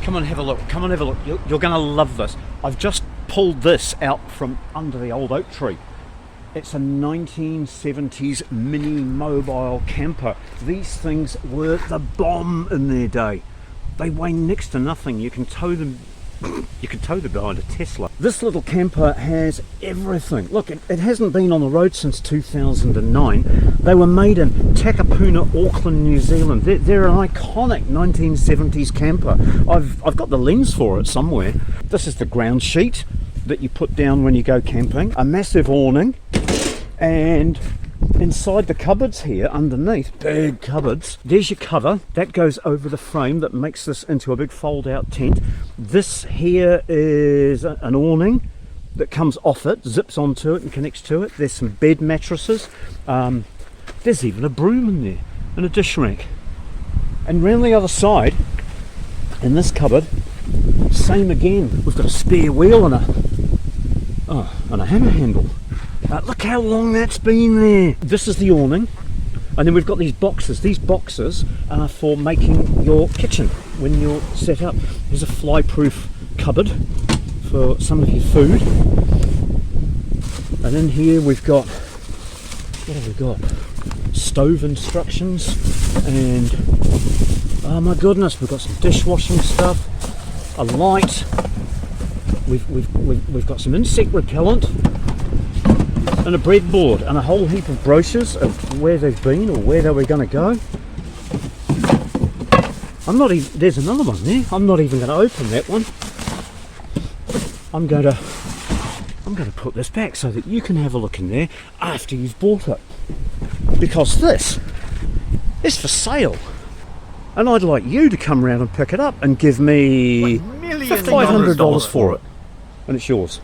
Come on, have a look. Come on, have a look. You're going to love this. I've just pulled this out from under the old oak tree. It's a 1970s mini mobile camper. These things were the bomb in their day. They weigh next to nothing. You can tow them. You can tow them behind a Tesla. This little camper has everything. Look, it hasn't been on the road since 2009. They were made in Takapuna, Auckland, New Zealand. They're an iconic 1970s camper. I've got the lens for it somewhere. This is the ground sheet that you put down when you go camping. A massive awning, and inside the cupboards here, underneath, big cupboards, there's your cover. That goes over the frame that makes this into a big fold-out tent. This here is an awning that comes off it, zips onto it and connects to it. There's some bed mattresses. There's even a broom in there and a dish rack. And round the other side, in this cupboard, same again. We've got a spare wheel and a hammer handle. Look how long that's been there. This is the awning, and then we've got these boxes. These boxes are for making your kitchen when you're set up. There's a fly-proof cupboard for some of your food, and in here we've got, what have we got? Stove instructions, and oh my goodness, we've got some dishwashing stuff, a light. We've got some insect repellent, and a breadboard, and a whole heap of brochures of where they've been or where they were going to go. There's another one there. I'm not even going to open that one. I'm going to put this back so that you can have a look in there after you've bought it. Because this is for sale. And I'd like you to come round and pick it up and give me $500 for it. And it's yours.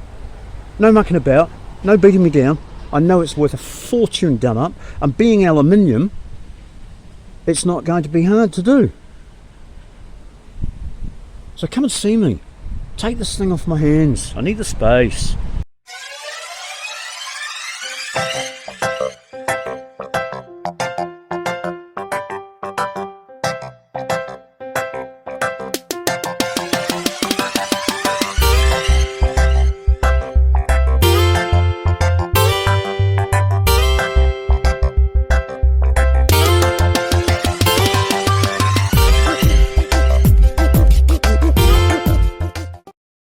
No mucking about, no beating me down. I know it's worth a fortune done up, and being aluminium, it's not going to be hard to do. So come and see me. Take this thing off my hands. I need the space.